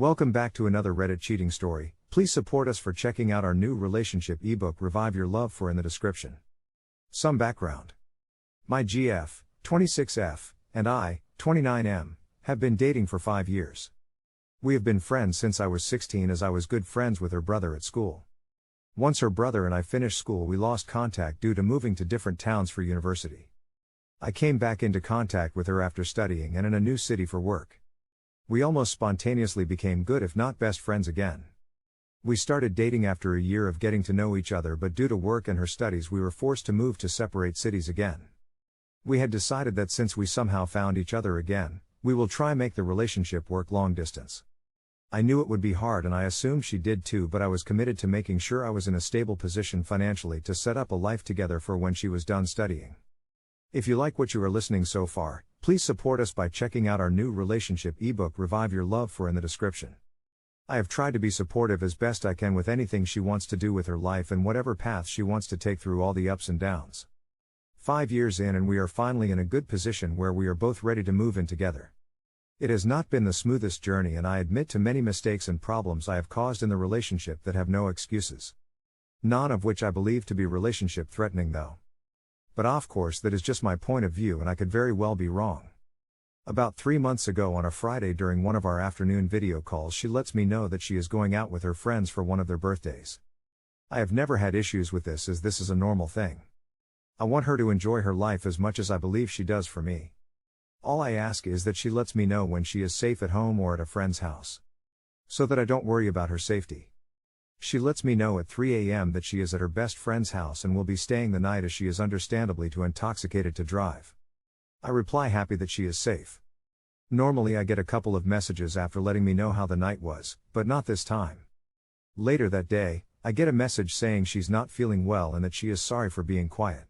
Welcome back to another Reddit cheating story. Please support us for checking out our new relationship ebook Revive Your Love for in the description. Some background. My GF, 26F, and I, 29M, have been dating for 5 years. We have been friends since I was 16 as I was good friends with her brother at school. Once her brother and I finished school we lost contact due to moving to different towns for university. I came back into contact with her after studying and in a new city for work. We almost spontaneously became good if not best friends again. We started dating after a year of getting to know each other, but due to work and her studies we were forced to move to separate cities again. We had decided that since we somehow found each other again, we will try make the relationship work long distance. I knew it would be hard and I assumed she did too, but I was committed to making sure I was in a stable position financially to set up a life together for when she was done studying. If you like what you are listening so far, please support us by checking out our new relationship ebook Revive Your Love for in the description. I have tried to be supportive as best I can with anything she wants to do with her life and whatever path she wants to take through all the ups and downs. 5 years in and we are finally in a good position where we are both ready to move in together. It has not been the smoothest journey and I admit to many mistakes and problems I have caused in the relationship that have no excuses. None of which I believe to be relationship threatening though. But of course that is just my point of view and I could very well be wrong. About 3 months ago on a Friday during one of our afternoon video calls she lets me know that she is going out with her friends for one of their birthdays. I have never had issues with this as this is a normal thing. I want her to enjoy her life as much as I believe she does for me. All I ask is that she lets me know when she is safe at home or at a friend's house. So that I don't worry about her safety. She lets me know at 3 a.m. that she is at her best friend's house and will be staying the night as she is understandably too intoxicated to drive. I reply happy that she is safe. Normally I get a couple of messages after letting me know how the night was, but not this time. Later that day, I get a message saying she's not feeling well and that she is sorry for being quiet.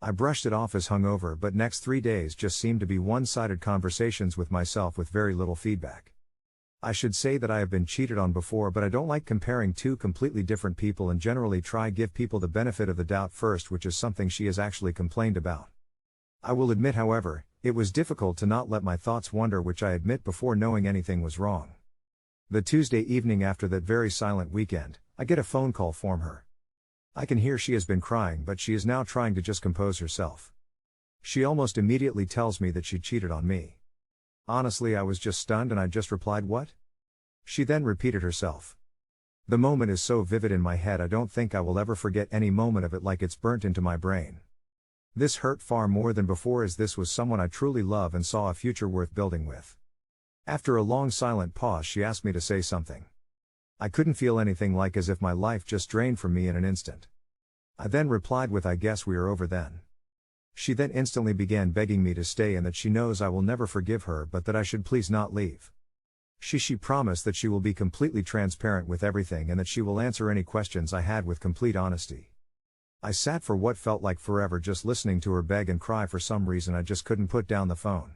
I brushed it off as hungover, but next 3 days just seemed to be one-sided conversations with myself with very little feedback. I should say that I have been cheated on before, but I don't like comparing two completely different people and generally try give people the benefit of the doubt first, which is something she has actually complained about. I will admit however, it was difficult to not let my thoughts wander, which I admit before knowing anything was wrong. The Tuesday evening after that very silent weekend, I get a phone call from her. I can hear she has been crying, but she is now trying to just compose herself. She almost immediately tells me that she cheated on me. Honestly, I was just stunned and I just replied, "What?" She then repeated herself. The moment is so vivid in my head I don't think I will ever forget any moment of it, like it's burnt into my brain. This hurt far more than before as this was someone I truly love and saw a future worth building with. After a long silent pause she asked me to say something. I couldn't feel anything, like as if my life just drained from me in an instant. I then replied with, "I guess we are over then." She then instantly began begging me to stay and that she knows I will never forgive her, but that I should please not leave. She promised that she will be completely transparent with everything and that she will answer any questions I had with complete honesty. I sat for what felt like forever just listening to her beg and cry. For some reason I just couldn't put down the phone.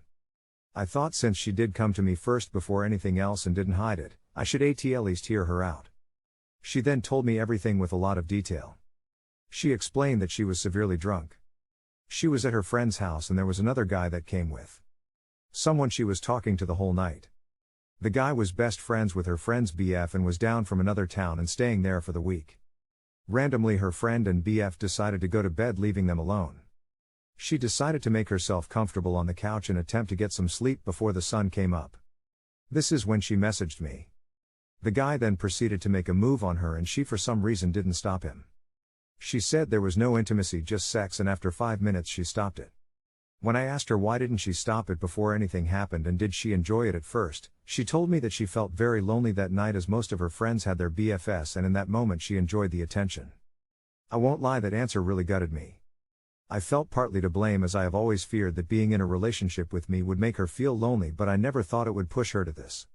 I thought since she did come to me first before anything else and didn't hide it, I should at least hear her out. She then told me everything with a lot of detail. She explained that she was severely drunk. She was at her friend's house and there was another guy that came with someone she was talking to the whole night. The guy was best friends with her friend's BF and was down from another town and staying there for the week. Randomly her friend and BF decided to go to bed, leaving them alone. She decided to make herself comfortable on the couch and attempt to get some sleep before the sun came up. This is when she messaged me. The guy then proceeded to make a move on her and she for some reason didn't stop him. She said there was no intimacy, just sex, and after 5 minutes she stopped it. When I asked her why didn't she stop it before anything happened and did she enjoy it at first, she told me that she felt very lonely that night as most of her friends had their BFS and in that moment she enjoyed the attention. I won't lie, that answer really gutted me. I felt partly to blame as I have always feared that being in a relationship with me would make her feel lonely, but I never thought it would push her to this.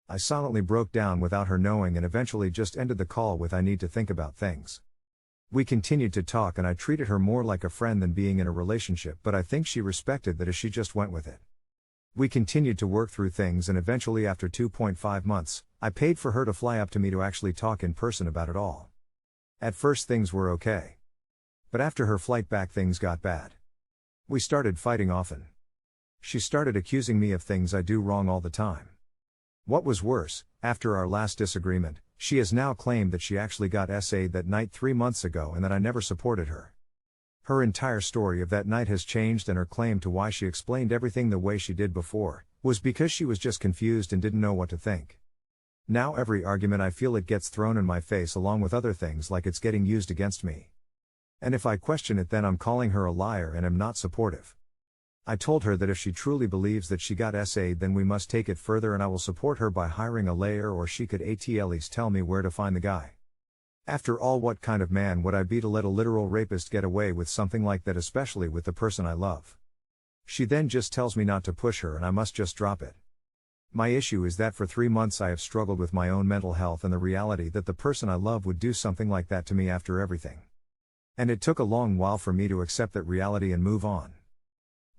I silently broke down without her knowing and eventually just ended the call with, "I need to think about things." We continued to talk and I treated her more like a friend than being in a relationship, but I think she respected that as she just went with it. We continued to work through things and eventually after 2.5 months, I paid for her to fly up to me to actually talk in person about it all. At first things were okay. But after her flight back things got bad. We started fighting often. She started accusing me of things I do wrong all the time. What was worse, after our last disagreement, she has now claimed that she actually got SA'd that night 3 months ago and that I never supported her. Her entire story of that night has changed, and her claim to why she explained everything the way she did before was because she was just confused and didn't know what to think. Now every argument I feel it gets thrown in my face, along with other things like it's getting used against me. And if I question it, then I'm calling her a liar and am not supportive. I told her that if she truly believes that she got SA'd, then we must take it further, and I will support her by hiring a lawyer, or she could at least tell me where to find the guy. After all, what kind of man would I be to let a literal rapist get away with something like that, especially with the person I love? She then just tells me not to push her and I must just drop it. My issue is that for 3 months I have struggled with my own mental health and the reality that the person I love would do something like that to me after everything. And it took a long while for me to accept that reality and move on.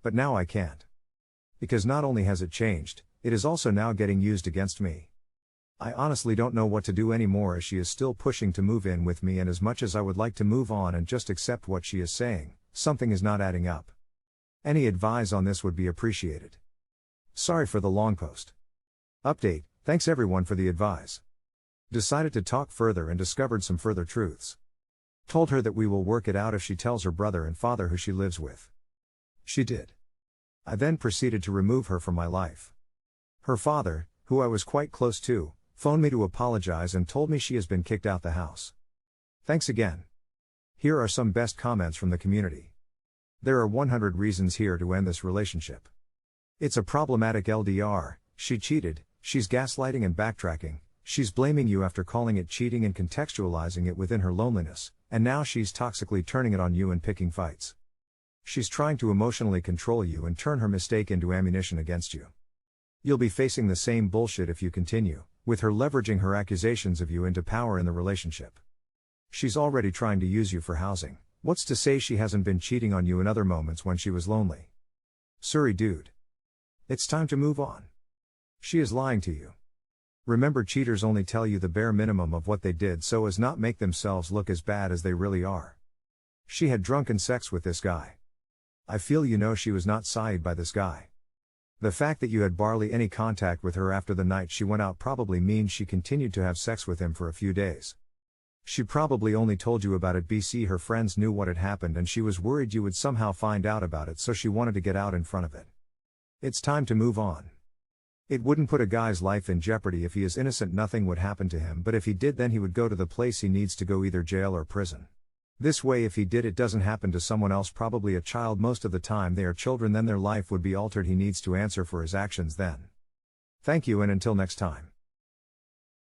But now I can't. Because not only has it changed, it is also now getting used against me. I honestly don't know what to do anymore, as she is still pushing to move in with me, and as much as I would like to move on and just accept what she is saying, something is not adding up. Any advice on this would be appreciated. Sorry for the long post. Update, thanks everyone for the advice. Decided to talk further and discovered some further truths. Told her that we will work it out if she tells her brother and father who she lives with. She did. I then proceeded to remove her from my life. Her father, who I was quite close to, phoned me to apologize and told me she has been kicked out the house. Thanks again. Here are some best comments from the community. There are 100 reasons here to end this relationship. It's a problematic LDR, she cheated, she's gaslighting and backtracking, she's blaming you after calling it cheating and contextualizing it within her loneliness, and now she's toxically turning it on you and picking fights. She's trying to emotionally control you and turn her mistake into ammunition against you. You'll be facing the same bullshit if you continue, with her leveraging her accusations of you into power in the relationship. She's already trying to use you for housing. What's to say she hasn't been cheating on you in other moments when she was lonely? Sorry dude. It's time to move on. She is lying to you. Remember, cheaters only tell you the bare minimum of what they did so as not make themselves look as bad as they really are. She had drunken sex with this guy. I feel you know she was not side by this guy. The fact that you had barely any contact with her after the night she went out probably means she continued to have sex with him for a few days. She probably only told you about it because her friends knew what had happened and she was worried you would somehow find out about it, so she wanted to get out in front of it. It's time to move on. It wouldn't put a guy's life in jeopardy if he is innocent, nothing would happen to him, but if he did, then he would go to the place he needs to go, either jail or prison. This way, if he did, it doesn't happen to someone else, probably a child. Most of the time they are children, then their life would be altered. He needs to answer for his actions then. Thank you, and until next time.